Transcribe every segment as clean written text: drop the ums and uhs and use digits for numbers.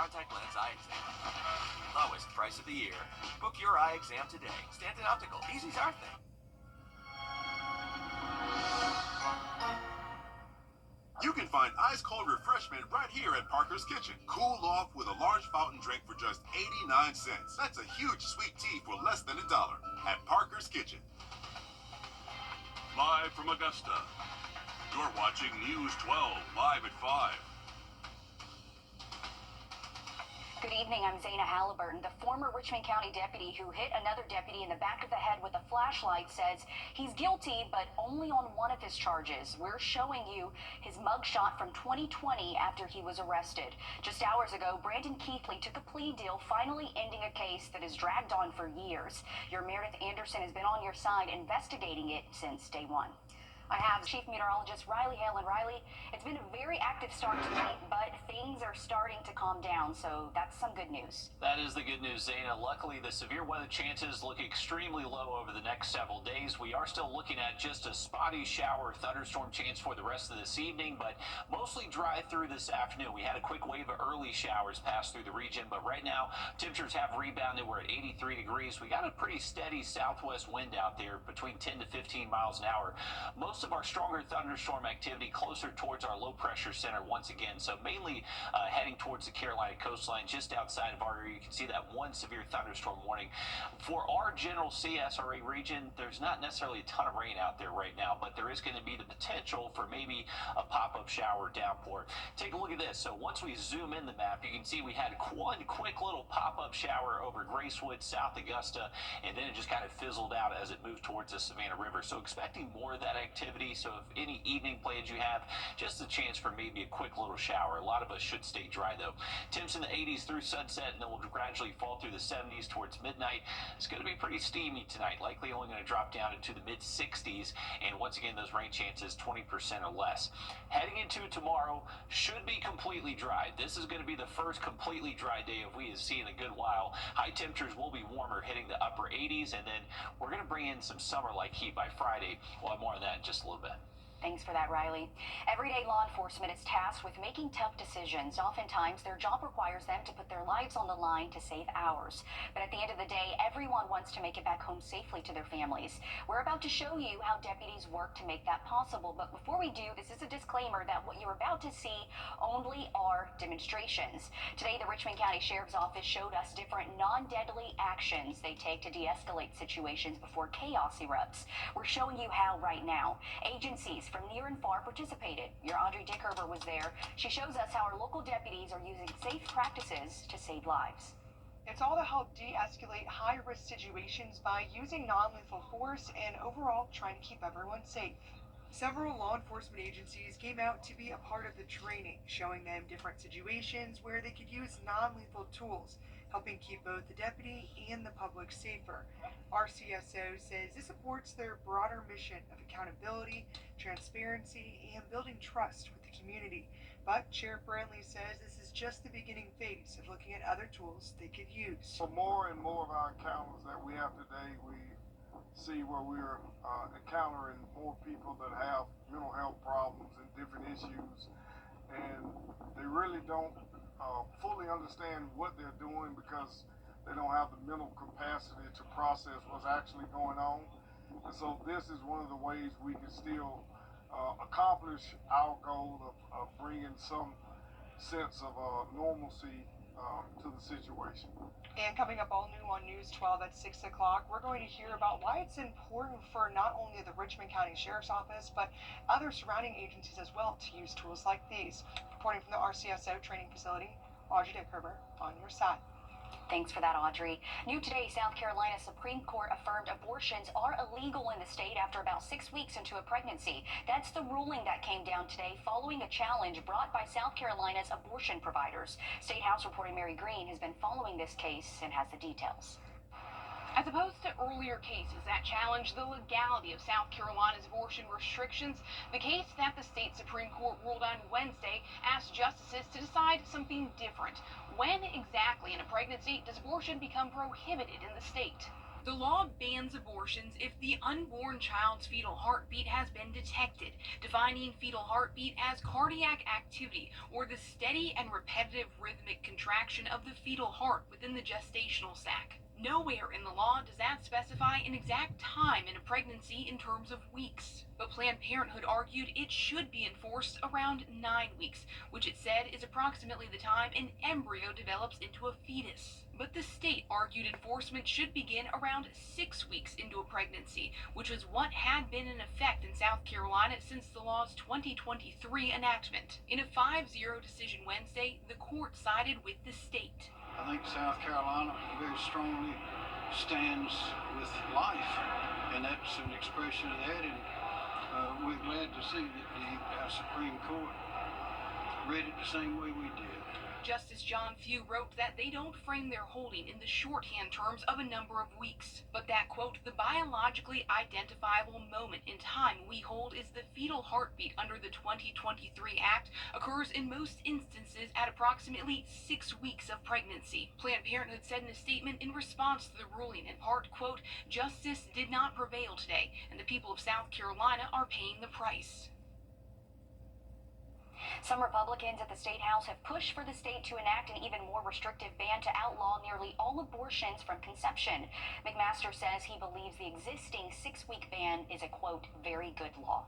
contact lens eye exam. Lowest price of the year. Book your eye exam today. Stanton Optical. Easy's our thing. You can find ice cold refreshment right here at Parker's Kitchen. Cool off with a large fountain drink for just 89 cents. That's a huge sweet tea for less than $1 at Parker's Kitchen. Live from Augusta, you're watching News 12 live at 5. Good evening, I'm Zaina Halliburton. The former Richmond County deputy who hit another deputy in the back of the head with a flashlight says he's guilty, but only on one of his charges. We're showing you his mugshot from 2020 after he was arrested. Just hours ago, Brandon Keithley took a plea deal, finally ending a case that has dragged on for years. Your Meredith Anderson has been on your side investigating it since day one. I have Chief Meteorologist Riley Halen. Riley, it's been a very active start tonight, but things are starting to calm down, so that's some good news. That is the good news, Zaina. Luckily, the severe weather chances look extremely low over the next several days. We are still looking at just a spotty shower thunderstorm chance for the rest of this evening, but mostly dry through this afternoon. We had a quick wave of early showers pass through the region, but right now, temperatures have rebounded. We're at 83 degrees. We got a pretty steady southwest wind out there between 10 to 15 miles an hour. Most of our stronger thunderstorm activity closer towards our low pressure center once again, so mainly heading towards the Carolina coastline just outside of our area. You can see that one severe thunderstorm warning. For our general CSRA region, there's not necessarily a ton of rain out there right now, but there is going to be the potential for maybe a pop-up shower downpour. Take a look at this. So once we zoom in the map, you can see we had one quick little pop-up shower over Gracewood, South Augusta, and then it just kind of fizzled out as it moved towards the Savannah River. So expecting more of that activity. So if any evening plans you have, just a chance for maybe a quick little shower. A lot of us should stay dry though. Temps in the 80s through sunset, and then we'll gradually fall through the 70s towards midnight. It's going to be pretty steamy tonight, likely only going to drop down into the mid 60s, and once again those rain chances 20% or less. Heading into tomorrow should be completely dry. This is going to be the first completely dry day of we have seen in a good while. High temperatures will be warmer, hitting the upper 80s, and then we're going to bring in some summer-like heat by Friday. We'll have more on that in just a little bit. Thanks for that, Riley. Everyday law enforcement is tasked with making tough decisions. Oftentimes, their job requires them to put their lives on the line to save ours. But at the end of the day, everyone wants to make it back home safely to their families. We're about to show you how deputies work to make that possible. But before we do, this is a disclaimer that what you're about to see only are demonstrations. Today, the Richmond County Sheriff's Office showed us different non-deadly actions they take to de-escalate situations before chaos erupts. We're showing you how right now. Agencies from near and far participated. Your Audrey Dickerber was there. She shows us how our local deputies are using safe practices to save lives. It's all to help de-escalate high-risk situations by using non-lethal force and overall trying to keep everyone safe. Several law enforcement agencies came out to be a part of the training, showing them different situations where they could use non-lethal tools, helping keep both the deputy and the public safer. RCSO says this supports their broader mission of accountability, transparency, and building trust with the community. But Sheriff Brantley says this is just the beginning phase of looking at other tools they could use. For more and more of our encounters that we have today, we see where we're encountering more people that have mental health problems and different issues, and they really don't fully understand what they're doing because they don't have the mental capacity to process what's actually going on. And so this is one of the ways we can still accomplish our goal of bringing some sense of normalcy to the situation. And coming up all new on News 12 at 6 o'clock, we're going to hear about why it's important for not only the Richmond County Sheriff's Office, but other surrounding agencies as well to use tools like these. Reporting from the RCSO training facility, Audrey Dickerber on your side. Thanks for that, Audrey. New today, South Carolina Supreme Court affirmed abortions are illegal in the state after about 6 weeks into a pregnancy. That's the ruling that came down today following a challenge brought by South Carolina's abortion providers. State House reporter Mary Green has been following this case and has the details. As opposed to earlier cases that challenged the legality of South Carolina's abortion restrictions, the case that the state Supreme Court ruled on Wednesday asked justices to decide something different. When exactly in a pregnancy does abortion become prohibited in the state? The law bans abortions if the unborn child's fetal heartbeat has been detected, defining fetal heartbeat as cardiac activity or the steady and repetitive rhythmic contraction of the fetal heart within the gestational sac. Nowhere in the law does that specify an exact time in a pregnancy in terms of weeks. But Planned Parenthood argued it should be enforced around 9 weeks, which it said is approximately the time an embryo develops into a fetus. But the state argued enforcement should begin around 6 weeks into a pregnancy, which was what had been in effect in South Carolina since the law's 2023 enactment. In a 5-0 decision Wednesday, the court sided with the state. I think South Carolina very strongly stands with life, and that's an expression of that, and we're glad to see that the Supreme Court read it the same way we did. Justice John Few wrote that they don't frame their holding in the shorthand terms of a number of weeks, but that, quote, the biologically identifiable moment in time we hold is the fetal heartbeat under the 2023 Act occurs in most instances at approximately 6 weeks of pregnancy. Planned Parenthood said in a statement in response to the ruling, in part, quote, justice did not prevail today, and the people of South Carolina are paying the price. Some Republicans at the State House have pushed for the state to enact an even more restrictive ban to outlaw nearly all abortions from conception. McMaster says he believes the existing 6-week ban is a, quote, very good law.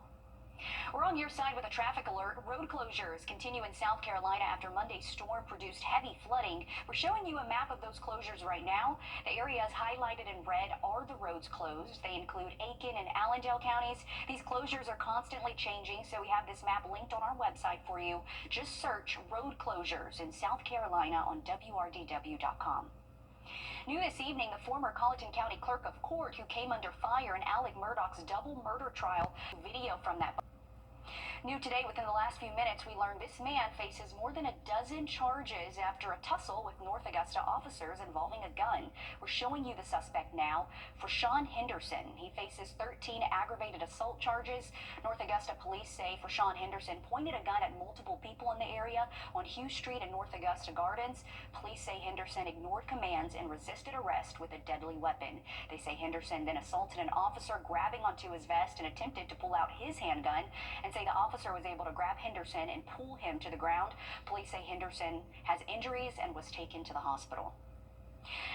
We're on your side with a traffic alert. Road closures continue in South Carolina after Monday's storm produced heavy flooding. We're showing you a map of those closures right now. The areas highlighted in red are the roads closed. They include Aiken and Allendale counties. These closures are constantly changing, so we have this map linked on our website for you. Just search road closures in South Carolina on wrdw.com. New this evening, the former Colleton County Clerk of Court who came under fire in Alec Murdaugh's double murder trial. Video from that. New today, within the last few minutes, we learned this man faces more than a dozen charges after a tussle with North Augusta officers involving a gun. We're showing you the suspect now. For Sean Henderson, he faces 13 aggravated assault charges. North Augusta police say for Sean Henderson pointed a gun at multiple people in the area on Hughes Street and North Augusta Gardens. Police say Henderson ignored commands and resisted arrest with a deadly weapon. They say Henderson then assaulted an officer, grabbing onto his vest and attempted to pull out his handgun, and say the officer was able to grab Henderson and pull him to the ground. Police say Henderson has injuries and was taken to the hospital.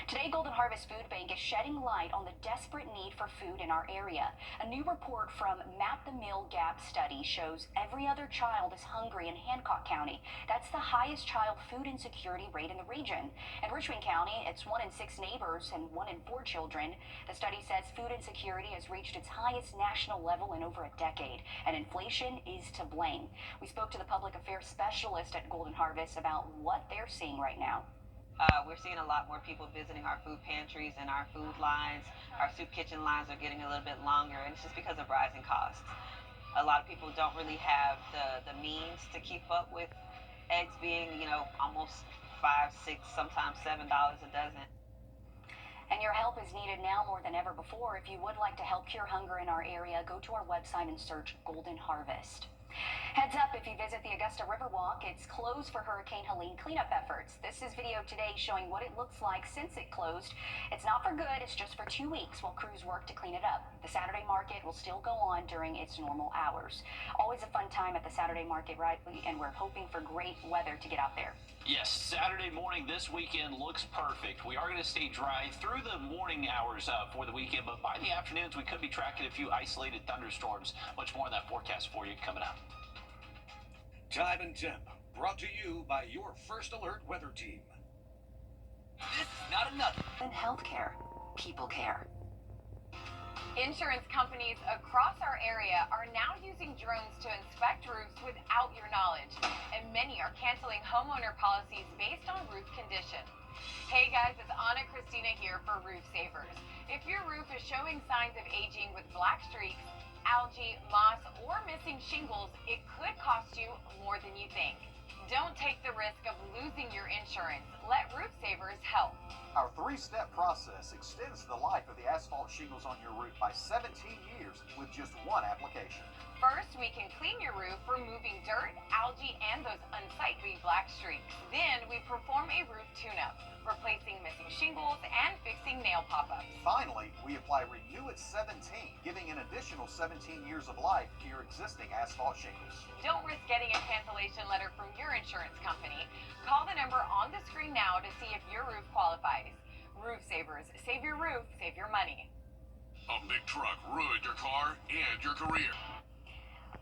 Today, Golden Harvest Food Bank is shedding light on the desperate need for food in our area. A new report from Map the Meal Gap study shows every other child is hungry in Hancock County. That's the highest child food insecurity rate in the region. In Richmond County, it's 1 in 6 neighbors and 1 in 4 children. The study says food insecurity has reached its highest national level in over a decade, and inflation is to blame. We spoke to the public affairs specialist at Golden Harvest about what they're seeing right now. We're seeing a lot more people visiting our food pantries and our food lines. Our soup kitchen lines are getting a little bit longer, and it's just because of rising costs. A lot of people don't really have the means to keep up with eggs being, almost $5, $6, sometimes $7 a dozen. And your help is needed now more than ever before. If you would like to help cure hunger in our area, go to our website and search Golden Harvest. Heads up, if you visit the Augusta Riverwalk, it's closed for Hurricane Helene cleanup efforts. This is video today showing what it looks like since it closed. It's not for good, it's just for 2 weeks while crews work to clean it up. The Saturday market will still go on during its normal hours. Always a fun time at the Saturday market, right? And we're hoping for great weather to get out there. Yes, Saturday morning this weekend looks perfect. We are going to stay dry through the morning hours for the weekend, but by the afternoons we could be tracking a few isolated thunderstorms. Much more on that forecast for you coming up. Time and Temp, brought to you by your First Alert weather team. This is not another. In healthcare, people care. Insurance companies across our area are now using drones to inspect roofs without your knowledge, and many are canceling homeowner policies based on roof condition. Hey guys, it's Anna Christina here for Roof Savers. If your roof is showing signs of aging with black streaks, algae, moss, or missing shingles, it could cost you more than you think. Don't take the risk of losing your insurance. Let Roof Savers help. Our 3-step process extends the life of the asphalt shingles on your roof by 17 years with just 1 application. First, we can clean your roof, removing dirt, algae, and those unsightly black streaks. Then, we perform a roof tune-up, replacing missing shingles and fixing enticing nail pop-ups. Finally, we apply Renew at 17, giving an additional 17 years of life to your existing asphalt shingles. Don't risk getting a cancellation letter from your insurance company. Call the number on the screen now to see if your roof qualifies. Roof Savers. Save your roof, save your money. A big truck ruined your car and your career.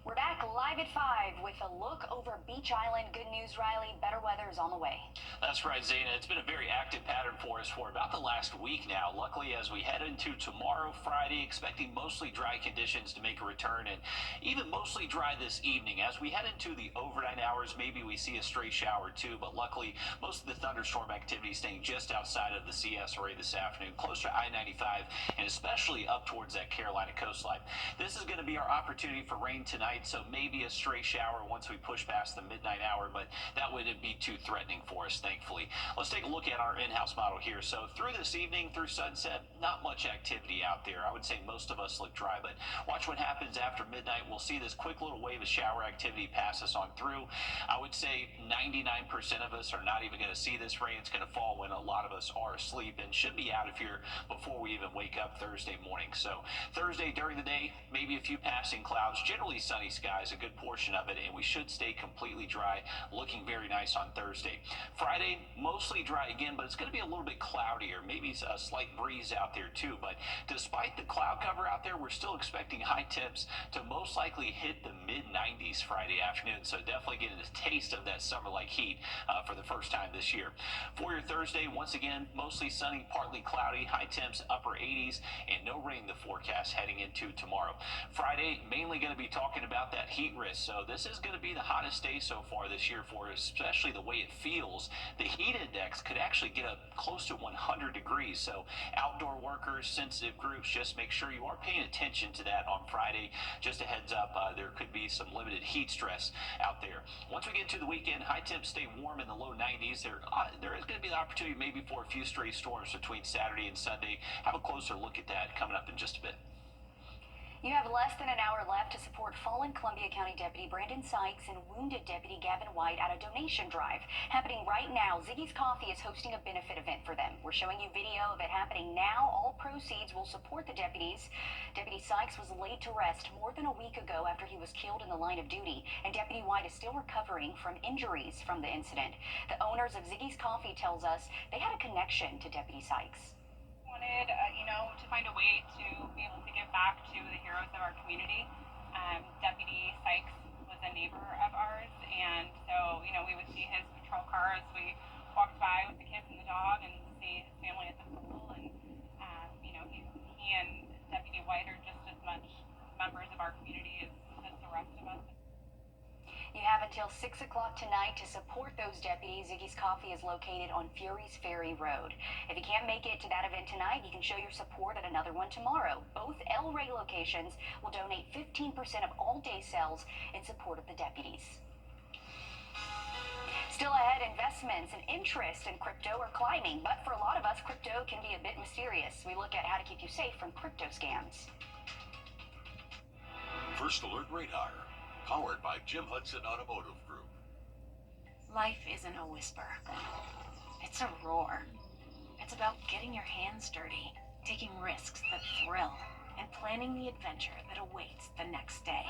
We're back live at 5 with a look over Beach Island. Good news, Riley. Better weather is on the way. That's right, Zaina. It's been a very active pattern for us for about the last week now. Luckily, as we head into tomorrow, Friday, expecting mostly dry conditions to make a return, and even mostly dry this evening. As we head into the overnight hours, maybe we see a stray shower too, but luckily, most of the thunderstorm activity staying just outside of the CS array this afternoon, closer to I-95, and especially up towards that Carolina coastline. This is going to be our opportunity for rain tonight. So maybe a stray shower once we push past the midnight hour, but that wouldn't be too threatening for us, thankfully. Let's take a look at our in-house model here. So through this evening, through sunset, not much activity out there. I would say most of us look dry, but watch what happens after midnight. We'll see this quick little wave of shower activity pass us on through. I would say 99% of us are not even going to see this rain. It's going to fall when a lot of us are asleep and should be out of here before we even wake up Thursday morning. So Thursday during the day, maybe a few passing clouds, generally sunny skies, a good portion of it, and we should stay completely dry, looking very nice on Thursday. Friday, mostly dry again, but it's going to be a little bit cloudier, maybe a slight breeze out there too, but despite the cloud cover out there, we're still expecting high temps to most likely hit the mid-90s Friday afternoon, so definitely getting a taste of that summer-like heat for the first time this year. For your Thursday, once again, mostly sunny, partly cloudy, high temps upper 80s, and no rain in the forecast heading into tomorrow. Friday, mainly going to be talking about that heat risk. So this is going to be the hottest day so far this year for us, especially the way it feels. The heat index could actually get up close to 100 degrees. So outdoor workers, sensitive groups, just make sure you are paying attention to that on Friday. Just a heads up, there could be some limited heat stress out there. Once we get to the weekend, high temps stay warm in the low 90s. There is going to be the opportunity maybe for a few stray storms between Saturday and Sunday. Have a closer look at that coming up in just a bit. You have less than an hour left to support fallen Columbia County Deputy Brandon Sykes and wounded Deputy Gavin White at a donation drive. Happening right now, Ziggy's Coffee is hosting a benefit event for them. We're showing you video of it happening now. All proceeds will support the deputies. Deputy Sykes was laid to rest more than a week ago after he was killed in the line of duty, and Deputy White is still recovering from injuries from the incident. The owners of Ziggy's Coffee tells us they had a connection to Deputy Sykes. Wanted, to find a way to be able to give back to the heroes of our community. Deputy Sykes was a neighbor of ours, and so, we would see his patrol car as we walked by with the kids and the dog and see his family at the pool, and, he and Deputy White are just as much members of our community as the rest of us. You have until 6 o'clock tonight to support those deputies. Ziggy's Coffee is located on Fury's Ferry Road. If you can't make it to that event tonight, you can show your support at another one tomorrow. Both El Rey locations will donate 15% of all day sales in support of the deputies. Still ahead, investments and interest in crypto are climbing, but for a lot of us, crypto can be a bit mysterious. We look at how to keep you safe from crypto scams. First Alert Radar, powered by Jim Hudson Automotive Group. Life isn't a whisper. It's a roar. It's about getting your hands dirty, taking risks that thrill, and planning the adventure that awaits the next day.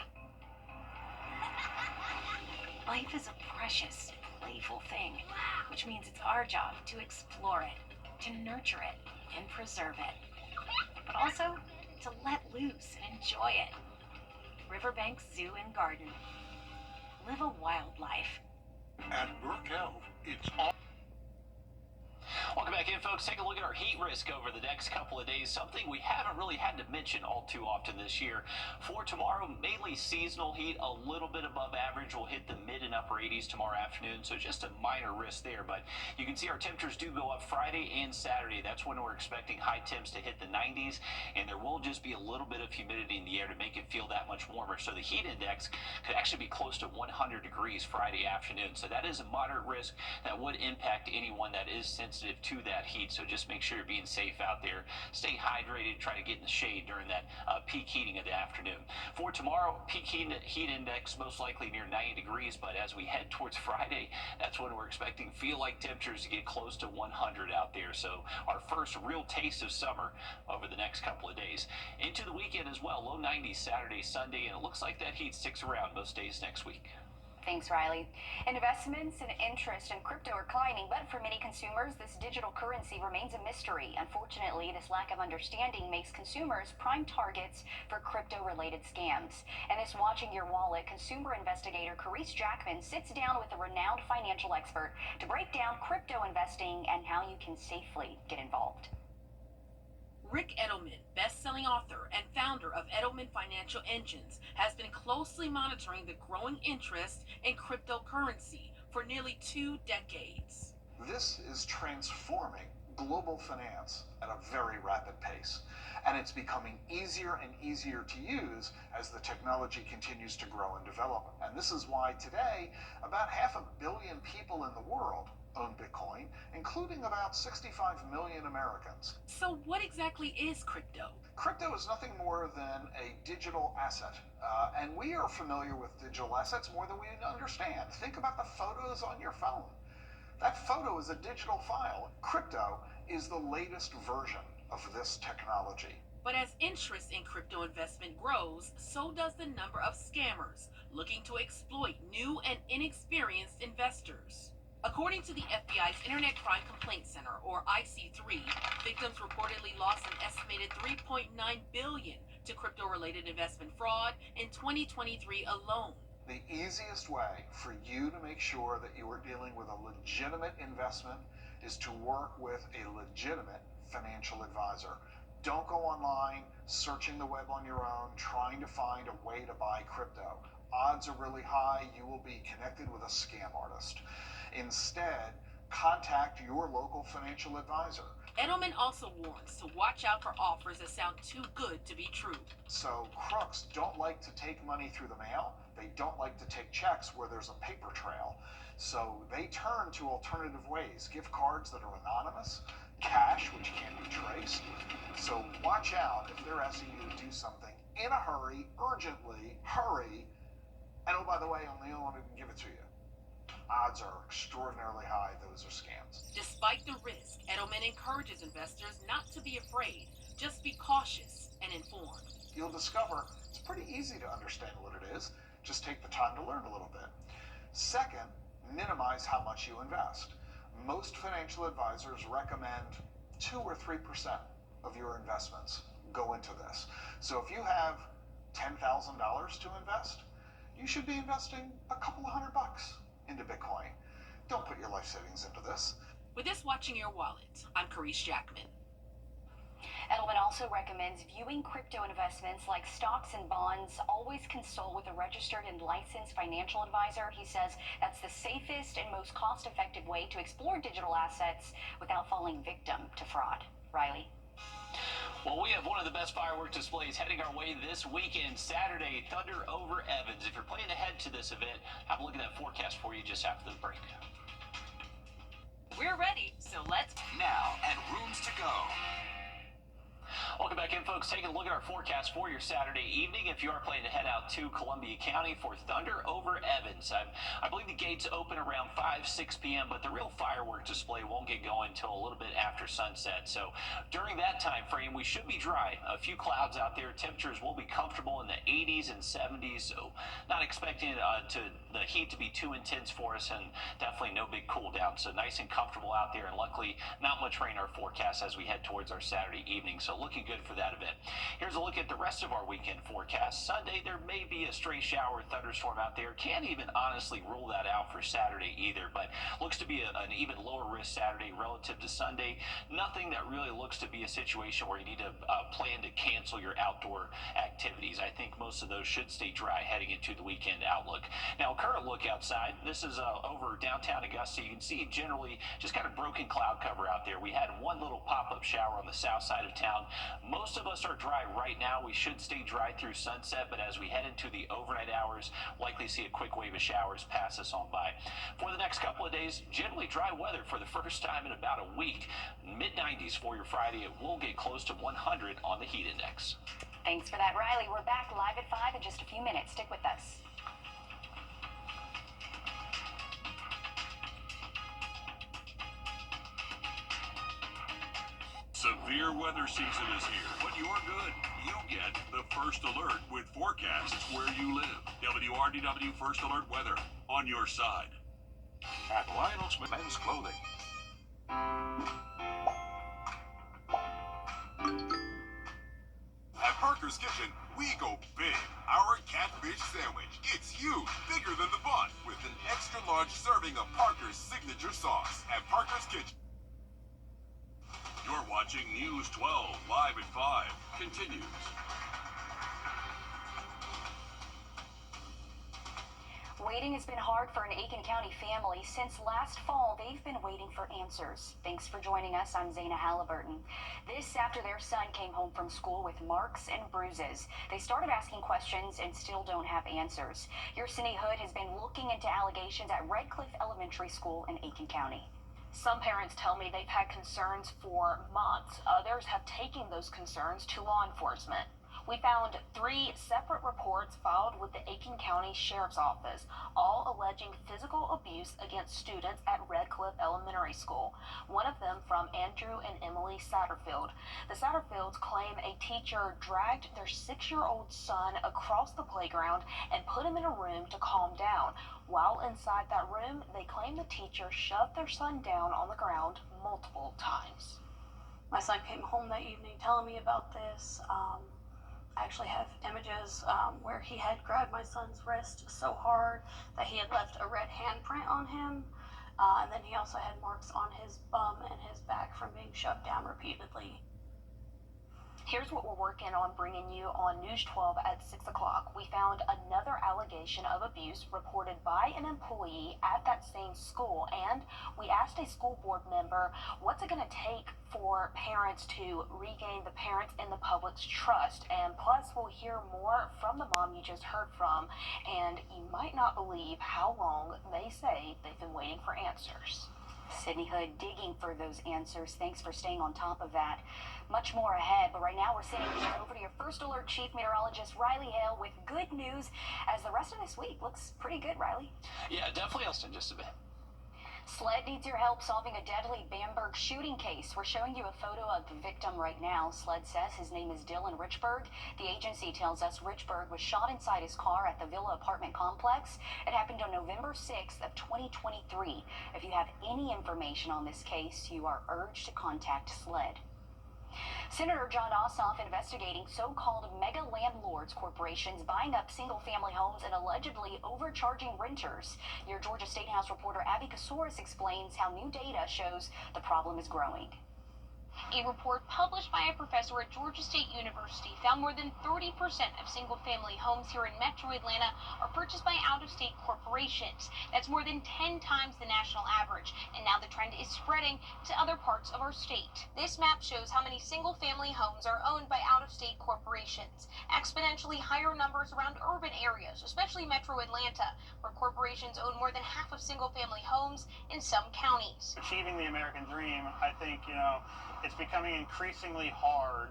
Life is a precious, playful thing, which means it's our job to explore it, to nurture it, and preserve it. But also, to let loose and enjoy it. Riverbank Zoo and Garden. Live a wild life. At Burkell, it's all. Welcome back in, folks. Take a look at our heat risk over the next couple of days. Something we haven't really had to mention all too often this year. For tomorrow, mainly seasonal heat, a little bit above average. We'll hit the mid and upper 80s tomorrow afternoon, so just a minor risk there. But you can see our temperatures do go up Friday and Saturday. That's when we're expecting high temps to hit the 90s, and there will just be a little bit of humidity in the air to make it feel that much warmer. So the heat index could actually be close to 100 degrees Friday afternoon. So that is a moderate risk that would impact anyone that is sensitive to that that heat, so just make sure you're being safe out there. Stay hydrated, try to get in the shade during that peak heating of the afternoon. For tomorrow, peak heat index most likely near 90 degrees, but as we head towards Friday, that's when we're expecting feel-like temperatures to get close to 100 out there. So our first real taste of summer over the next couple of days. Into the weekend as well, low 90s Saturday, Sunday, and it looks like that heat sticks around most days next week. Thanks, Riley. Investments and interest in crypto are climbing, but for many consumers, this digital currency remains a mystery. Unfortunately, this lack of understanding makes consumers prime targets for crypto-related scams. And this Watching Your Wallet, consumer investigator Carice Jackman sits down with a renowned financial expert to break down crypto investing and how you can safely get involved. Rick Edelman, best-selling author and founder of Edelman Financial Engines, has been closely monitoring the growing interest in cryptocurrency for nearly 2 decades. This is transforming global finance at a very rapid pace, and it's becoming easier and easier to use as the technology continues to grow and develop. And this is why today, about 500 million people in the world own Bitcoin, including about 65 million Americans. So what exactly is crypto? Crypto is nothing more than a digital asset, and we are familiar with digital assets more than we understand. Think about the photos on your phone. That photo is a digital file. Crypto is the latest version of this technology. But as interest in crypto investment grows, so does the number of scammers looking to exploit new and inexperienced investors. According to the FBI's Internet Crime Complaint Center, or IC3, victims reportedly lost an estimated $3.9 billion to crypto-related investment fraud in 2023 alone. The easiest way for you to make sure that you are dealing with a legitimate investment is to work with a legitimate financial advisor. Don't go online, searching the web on your own, trying to find a way to buy crypto. Odds are really high you will be connected with a scam artist. Instead, contact your local financial advisor. Edelman also warns to watch out for offers that sound too good to be true. So crooks don't like to take money through the mail. They don't like to take checks where there's a paper trail. So they turn to alternative ways, gift cards that are anonymous, cash, which can't be traced. So watch out if they're asking you to do something in a hurry, urgently, hurry. And oh, by the way, I'm the only one who can give it to you. Odds are extraordinarily high those are scams. Despite the risk, Edelman encourages investors not to be afraid, just be cautious and informed. You'll discover it's pretty easy to understand what it is. Just take the time to learn a little bit. Second, minimize how much you invest. Most financial advisors recommend 2 or 3% of your investments go into this. So if you have $10,000 to invest, you should be investing a couple of $100 into Bitcoin. Don't put your life savings into this. With this Watching Your Wallet, I'm Carice Jackman. Edelman also recommends viewing crypto investments like stocks and bonds. Always consult with a registered and licensed financial advisor. He says that's the safest and most cost-effective way to explore digital assets without falling victim to fraud. Riley? Well, we have one of the best firework displays heading our way this weekend, Saturday, Thunder over Evans. If you're planning ahead to this event, have a look at that forecast for you just after the break. We're ready, so let's... Now, at Rooms to Go. Welcome back in, folks. Taking a look at our forecast for your Saturday evening. If you are planning to head out to Columbia County for Thunder over Evans, I believe the gates open around 5, 6 p.m., but the real firework display won't get going until a little bit after sunset. So during that time frame, we should be dry. A few clouds out there. Temperatures will be comfortable in the 80s and 70s, so not expecting the heat to be too intense for us, and definitely no big cool down. So nice and comfortable out there, and luckily not much rain in our forecast as we head towards our Saturday evening. So looking good for that event. Here's a look at the rest of our weekend forecast. Sunday, there may be a stray shower or thunderstorm out there. Can't even honestly rule that out for Saturday either, but looks to be an even lower risk Saturday relative to Sunday. Nothing that really looks to be a situation where you need to plan to cancel your outdoor activities. I think most of those should stay dry heading into the weekend outlook. Now, current look outside, this is over downtown Augusta. You can see generally just kind of broken cloud cover out there. We had one little pop-up shower on the south side of town. Most Most of us are dry right now. We should stay dry through sunset, but as we head into the overnight hours, likely see a quick wave of showers pass us on by. For the next couple of days, generally dry weather for the first time in about a week. Mid-90s for your Friday. It will get close to 100 on the heat index. Thanks for that, Riley. We're back live at 5 in just a few minutes. Stick with us. Severe weather season is here. When you're good, you get the First Alert with forecasts where you live. WRDW First Alert weather on your side. At Lionel Smith Men's Clothing. At Parker's Kitchen, we go big. Our catfish sandwich. It's huge, bigger than the bun, with an extra large serving of Parker's signature sauce. At Parker's Kitchen. You're watching News 12 live at 5. Continues. Waiting has been hard for an Aiken County family. Since last fall, they've been waiting for answers. Thanks for joining us. I'm Zaina Halliburton. This after their son came home from school with marks and bruises. They started asking questions and still don't have answers. Your Cindy Hood has been looking into allegations at Red Cliff Elementary School in Aiken County. Some parents tell me they've had concerns for months. Others have taken those concerns to law enforcement. We found 3 separate reports filed with the Aiken County Sheriff's Office, all alleging physical abuse against students at Red Cliff Elementary School. One of them from Andrew and Emily Satterfield. The Satterfields claim a teacher dragged their 6-year-old son across the playground and put him in a room to calm down. While inside that room, they claim the teacher shoved their son down on the ground multiple times. My son came home that evening telling me about this. I actually have images where he had grabbed my son's wrist so hard that he had left a red handprint on him. And then he also had marks on his bum and his back from being shoved down repeatedly. Here's what we're working on bringing you on News 12 at 6 o'clock. We found another allegation of abuse reported by an employee at that same school, and we asked a school board member, what's it going to take for parents to regain the parents and the public's trust? And plus, we'll hear more from the mom you just heard from, and you might not believe how long they say they've been waiting for answers. Sydney Hood digging for those answers. Thanks for staying on top of that. Much more ahead, but right now we're sending you over to your First Alert Chief Meteorologist, Riley Hale, with good news as the rest of this week looks pretty good, Riley. Yeah, definitely else in just a bit. SLED needs your help solving a deadly Bamberg shooting case. We're showing you a photo of the victim right now. SLED says his name is Dylan Richburg. The agency tells us Richburg was shot inside his car at the Villa apartment complex. It happened on November 6th of 2023. If you have any information on this case, you are urged to contact SLED. Senator John Ossoff investigating so-called mega landlords corporations buying up single-family homes and allegedly overcharging renters. Your Georgia State House reporter Abby Kasouris explains how new data shows the problem is growing. A report published by a professor at Georgia State University found more than 30% of single-family homes here in Metro Atlanta are purchased by out-of-state corporations. That's more than 10 times the national average, and now the trend is spreading to other parts of our state. This map shows how many single-family homes are owned by out-of-state corporations. Exponentially higher numbers around urban areas, especially Metro Atlanta, where corporations own more than half of single-family homes in some counties. Achieving the American dream, I think, it's becoming increasingly hard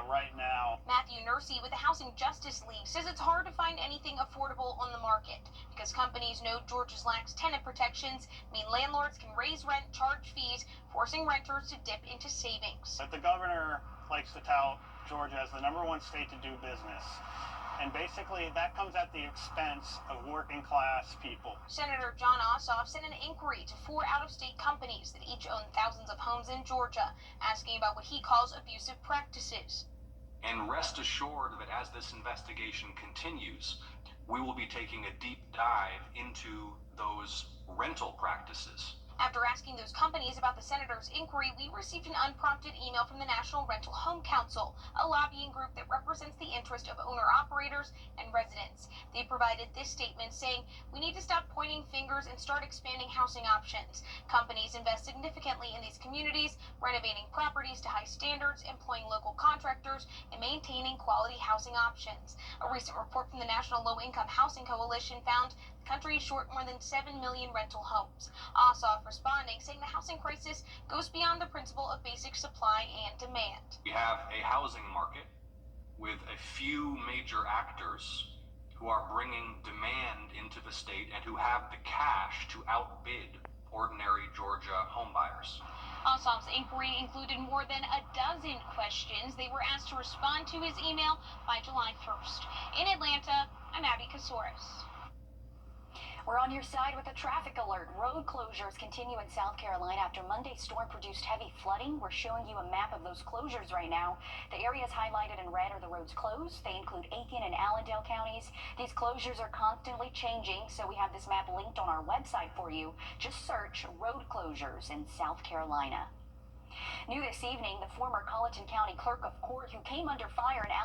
right now. Matthew Nursey with the Housing Justice League says it's hard to find anything affordable on the market because companies know Georgia's lax tenant protections mean landlords can raise rent, charge fees, forcing renters to dip into savings. But the governor likes to tout Georgia as the #1 state to do business. And basically, that comes at the expense of working-class people. Senator John Ossoff sent an inquiry to 4 out-of-state companies that each own thousands of homes in Georgia, asking about what he calls abusive practices. And rest assured that as this investigation continues, we will be taking a deep dive into those rental practices. After asking those companies about the senator's inquiry, we received an unprompted email from the National Rental Home Council, a lobbying group that represents the interest of owner-operators and residents. They provided this statement saying, "We need to stop pointing fingers and start expanding housing options. Companies invest significantly in these communities, renovating properties to high standards, employing local contractors, and maintaining quality housing options. A recent report from the National Low Income Housing Coalition found the country is short more than 7 million rental homes. OSOF responding, saying the housing crisis goes beyond the principle of basic supply and demand. We have a housing market with a few major actors who are bringing demand into the state and who have the cash to outbid ordinary Georgia homebuyers. OSOF's inquiry included more than a dozen questions. They were asked to respond to his email by July 1st. In Atlanta, I'm Abby Kasouris. We're on your side with a traffic alert. Road closures continue in South Carolina after Monday's storm produced heavy flooding. We're showing you a map of those closures right now. The areas highlighted in red are the roads closed. They include Aiken and Allendale counties. These closures are constantly changing, so we have this map linked on our website for you. Just search road closures in South Carolina. New this evening, the former Colleton County Clerk of Court who came under fire in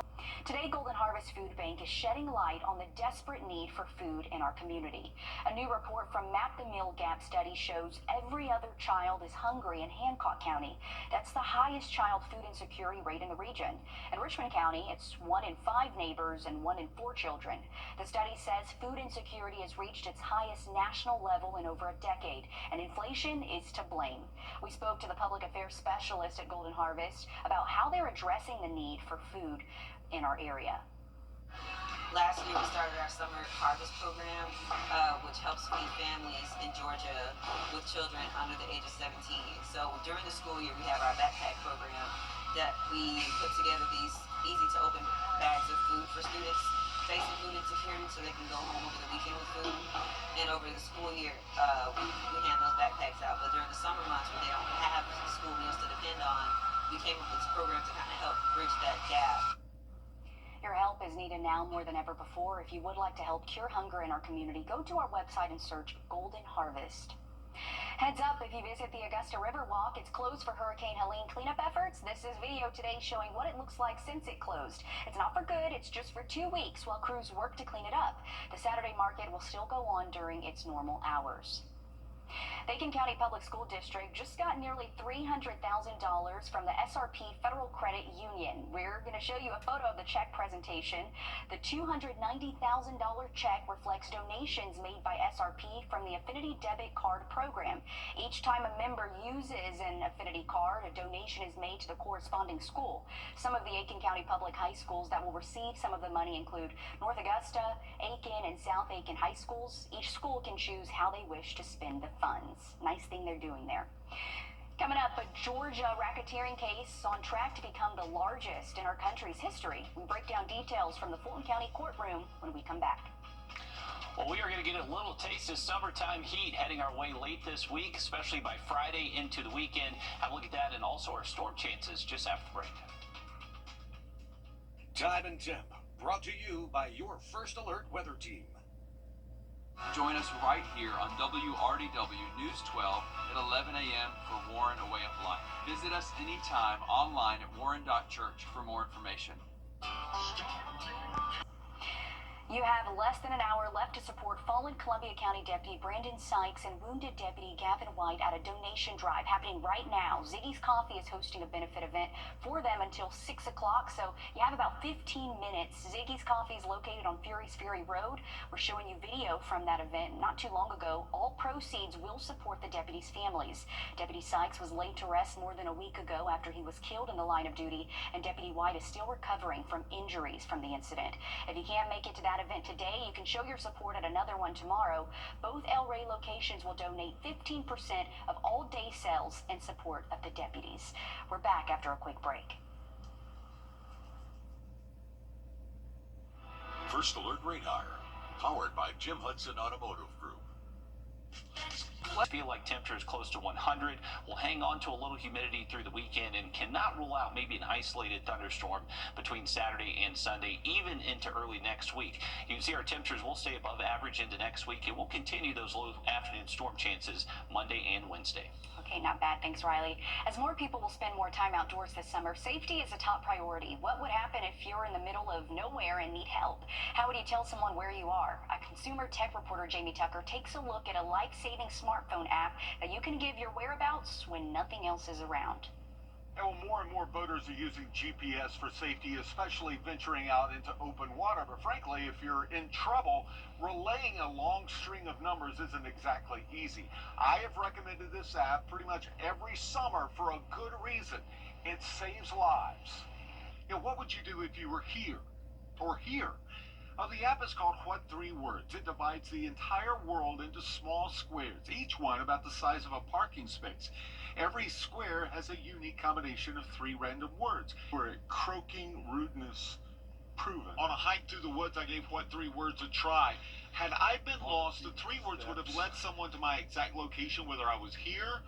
Today, Golden Harvest Food Bank is shedding light on the desperate need for food in our community. A new report from Map the Meal Gap study shows every other child is hungry in Hancock County. That's the highest child food insecurity rate in the region. In Richmond County, it's 1 in 5 neighbors and 1 in 4 children. The study says food insecurity has reached its highest national level in over a decade, and inflation is to blame. We spoke to the public affairs specialist at Golden Harvest about how they're addressing the need for food in our area. Last year we started our summer harvest program, which helps feed families in Georgia with children under the age of 17. So during the school year we have our backpack program that we put together these easy to open bags of food for students facing food insecurity so they can go home over the weekend with food. And over the school year we hand those backpacks out. But during the summer months when they don't have school meals to depend on, we came up with this program to kind of help bridge that gap. Your help is needed now more than ever before. If you would like to help cure hunger in our community, go to our website and search Golden Harvest. Heads up, if you visit the Augusta River Walk, it's closed for Hurricane Helene cleanup efforts. This is video today showing what it looks like since it closed. It's not for good, it's just for 2 weeks while crews work to clean it up. The Saturday market will still go on during its normal hours. The Aiken County Public School District just got nearly $300,000 from the SRP Federal Credit Union. We're going to show you a photo of the check presentation. The $290,000 check reflects donations made by SRP from the Affinity Debit Card program. Each time a member uses an Affinity card, a donation is made to the corresponding school. Some of the Aiken County Public High Schools that will receive some of the money include North Augusta, Aiken, and South Aiken High Schools. Each school can choose how they wish to spend the funds. Nice thing they're doing there. Coming up, a Georgia racketeering case on track to become the largest in our country's history. We break down details from the Fulton County courtroom when we come back. Well, we are going to get a little taste of summertime heat heading our way late this week, especially by Friday into the weekend. Have a look at that and also our storm chances just after the break. Time and Temp, brought to you by your First Alert weather team. Join us right here on WRDW News 12 at 11 a.m. for Warren A Way of Life. Visit us anytime online at warren.church for more information. You have less than an hour left to support fallen Columbia County Deputy Brandon Sykes and wounded Deputy Gavin White at a donation drive happening right now. Ziggy's Coffee is hosting a benefit event for them until 6 o'clock, so you have about 15 minutes. Ziggy's Coffee is located on Fury's Ferry Road. We're showing you video from that event not too long ago. All proceeds will support the deputies' families. Deputy Sykes was laid to rest more than a week ago after he was killed in the line of duty, and Deputy White is still recovering from injuries from the incident. If you can't make it to that event today, you can show your support at another one tomorrow. Both El Rey locations will donate 15% of all day sales in support of the deputies. We're back after a quick break. First Alert Radar, powered by Jim Hudson Automotive Group. Feel like temperatures close to 100. We'll hang on to a little humidity through the weekend and cannot rule out maybe an isolated thunderstorm between Saturday and Sunday, even into early next week. You can see our temperatures will stay above average into next week, and we'll continue those low afternoon storm chances Monday and Wednesday. Okay, not bad. Thanks, Riley. As more people will spend more time outdoors this summer, safety is a top priority. What would happen if you're in the middle of nowhere and need help? How would you tell someone where you are? A consumer tech reporter, Jamie Tucker, takes a look at a life-saving smartphone app that you can give your whereabouts when nothing else is around. And well, more and more boaters are using GPS for safety, especially venturing out into open water. But frankly, if you're in trouble, relaying a long string of numbers isn't exactly easy. I have recommended this app pretty much every summer for a good reason. It saves lives. You know, what would you do if you were here or here? Oh, the app is called What 3 Words. It divides the entire world into small squares, each one about the size of a parking space. Every square has a unique combination of 3 random words. We're at croaking, rudeness, proven. On a hike through the woods, I gave What 3 Words a try. Had I been lost, the 3 words would have led someone to my exact location, whether I was here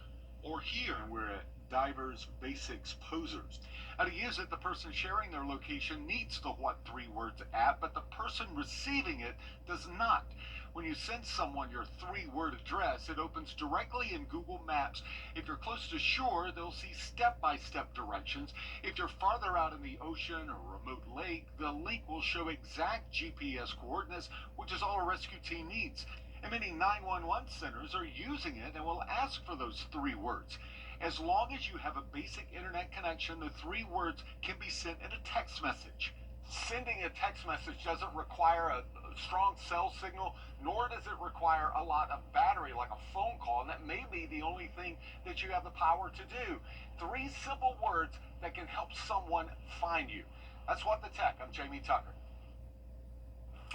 or here. And we're at Divers Basics Posers. Now, to use it, the person sharing their location needs the What 3 Words app, but the person receiving it does not. When you send someone your 3-word address, it opens directly in Google Maps. If you're close to shore, they'll see step-by-step directions. If you're farther out in the ocean or remote lake, the link will show exact GPS coordinates, which is all a rescue team needs. And many 911 centers are using it and will ask for those 3 words. As long as you have a basic internet connection, the 3 words can be sent in a text message. Sending a text message doesn't require a strong cell signal, nor does it require a lot of battery like a phone call, and that may be the only thing that you have the power to do. 3 simple words that can help someone find you. That's What the Tech. I'm Jamie Tucker.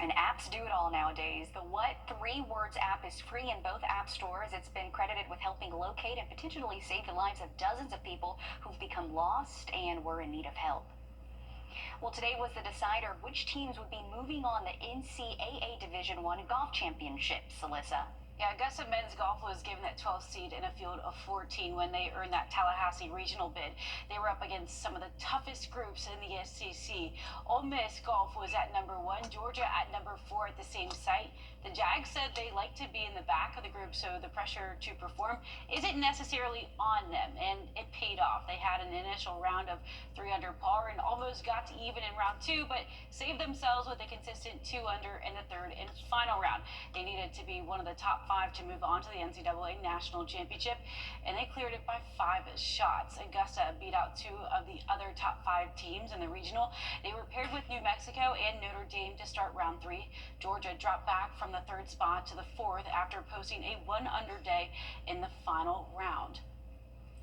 And apps do it all nowadays. The What 3 Words app is free in both app stores. It's been credited with helping locate and potentially save the lives of dozens of people who've become lost and were in need of help. Well, today was the decider of which teams would be moving on the NCAA Division I Golf Championships. Alyssa. Yeah, Augusta men's golf was given that 12th seed in a field of 14 when they earned that Tallahassee regional bid. They were up against some of the toughest groups in the SEC. Ole Miss golf was at number 1, Georgia at number 4 at the same site. The Jags said they like to be in the back of the group, so the pressure to perform isn't necessarily on them, and it paid off. They had an initial round of 3 under par and almost got to even in round 2, but saved themselves with a consistent 2 under in the third and final round. They needed to be one of the top 5 to move on to the NCAA National Championship, and they cleared it by 5 shots. Augusta beat out 2 of the other top 5 teams in the regional. They were paired with New Mexico and Notre Dame to start round 3. Georgia dropped back from the 3rd spot to the 4th after posting a 1 under day in the final round.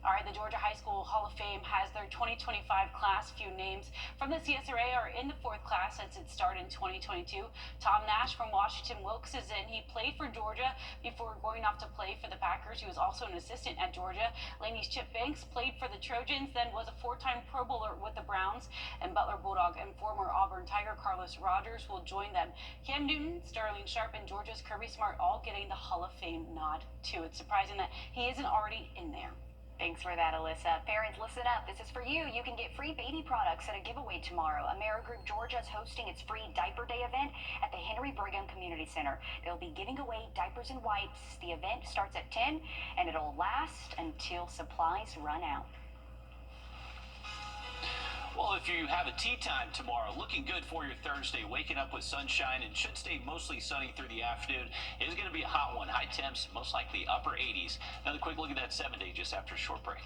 All right, the Georgia High School Hall of Fame has their 2025 class. Few names from the CSRA are in the 4th class since it started in 2022. Tom Nash from Washington Wilkes is in. He played for Georgia before going off to play for the Packers. He was also an assistant at Georgia. Laney's Chip Banks played for the Trojans, then was a 4-time Pro Bowler with the Browns. And Butler Bulldog and former Auburn Tiger Carlos Rogers will join them. Cam Newton, Sterling Sharp, and Georgia's Kirby Smart all getting the Hall of Fame nod too. It's surprising that he isn't already in there. Thanks for that, Alyssa. Parents, listen up. This is for you. You can get free baby products at a giveaway tomorrow. AmeriGroup Georgia is hosting its free Diaper Day event at the Henry Brigham Community Center. They'll be giving away diapers and wipes. The event starts at 10, and it'll last until supplies run out. Well, if you have a tea time tomorrow, looking good for your Thursday, waking up with sunshine and should stay mostly sunny through the afternoon. It is going to be a hot one. High temps, most likely upper 80s. Another quick look at that 7-day just after a short break.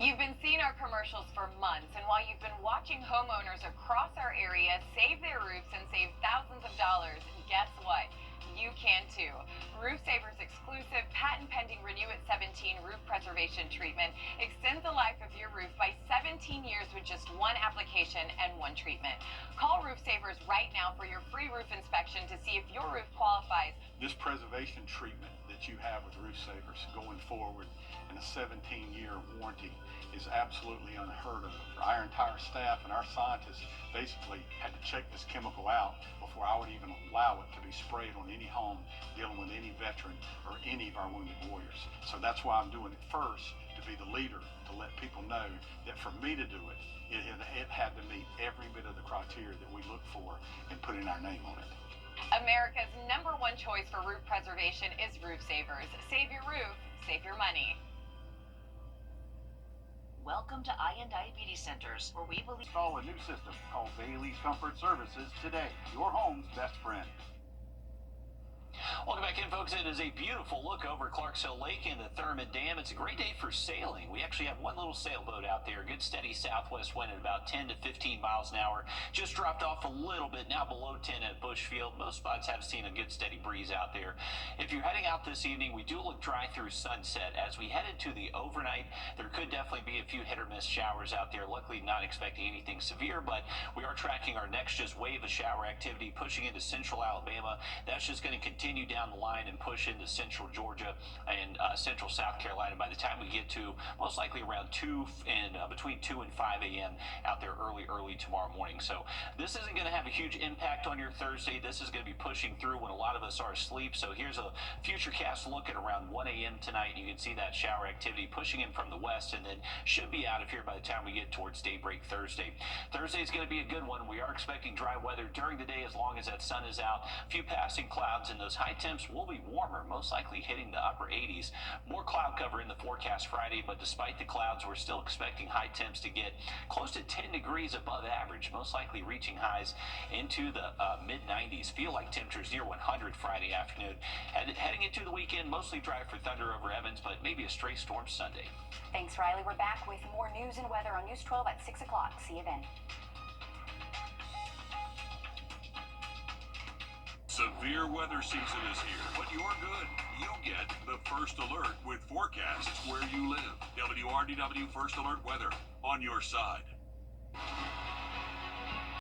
You've been seeing our commercials for months, and while you've been watching homeowners across our area save their roofs and save thousands of dollars, guess what? You can too. Roof Saver's exclusive patent-pending Renew at 17 roof preservation treatment extends the life of your roof by 17 years with just 1 application and 1 treatment. Call Roof Savers right now for your free roof inspection to see if your roof qualifies. This preservation treatment that you have with Roof Savers going forward and a 17-year warranty is absolutely unheard of. Our entire staff and our scientists basically had to check this chemical out before I would even allow it to be sprayed on any home dealing with any veteran or any of our wounded warriors. So that's why I'm doing it first, to be the leader, to let people know that for me to do it, it had to meet every bit of the criteria that we look for in putting our name on it. America's #1 choice for roof preservation is Roof Savers. Save your roof, save your money. Welcome to Eye and Diabetes Centers, where we believe... Install a new system. Call Bailey's Comfort Services today, your home's best friend. Welcome back in, folks. It is a beautiful look over Clarksville Lake and the Thurmond Dam. It's a great day for sailing. We actually have one little sailboat out there. Good steady southwest wind at about 10 to 15 miles an hour. Just dropped off a little bit, now below 10 at Bushfield. Most spots have seen a good steady breeze out there. If you're heading out this evening, we do look dry through sunset. As we head into the overnight, there could definitely be a few hit or miss showers out there. Luckily, not expecting anything severe, but we are tracking our next just wave of shower activity pushing into central Alabama. That's just going to continue down the line and push into central Georgia and central South Carolina by the time we get to most likely around 2 and between 2 and 5 a.m. out there early tomorrow morning. So this isn't going to have a huge impact on your Thursday. This is going to be pushing through when a lot of us are asleep. So here's a futurecast look at around 1 a.m. tonight. You can see that shower activity pushing in from the west and then should be out of here by the time we get towards daybreak Thursday. Thursday is going to be a good one. We are expecting dry weather during the day as long as that sun is out. A few passing clouds and those high temps will be warmer, most likely hitting the upper 80s. More cloud cover in the forecast Friday, but despite the clouds, we're still expecting high temps to get close to 10 degrees above average, most likely reaching highs into the mid-90s. Feel like temperatures near 100 Friday afternoon. Heading into the weekend, mostly dry for Thunder over Evans, but maybe a stray storm Sunday. Thanks, Riley. We're back with more news and weather on News 12 at 6 o'clock. See you then. Severe weather season is here, but you're good. You get the first alert with forecasts where you live. WRDW First Alert Weather on your side.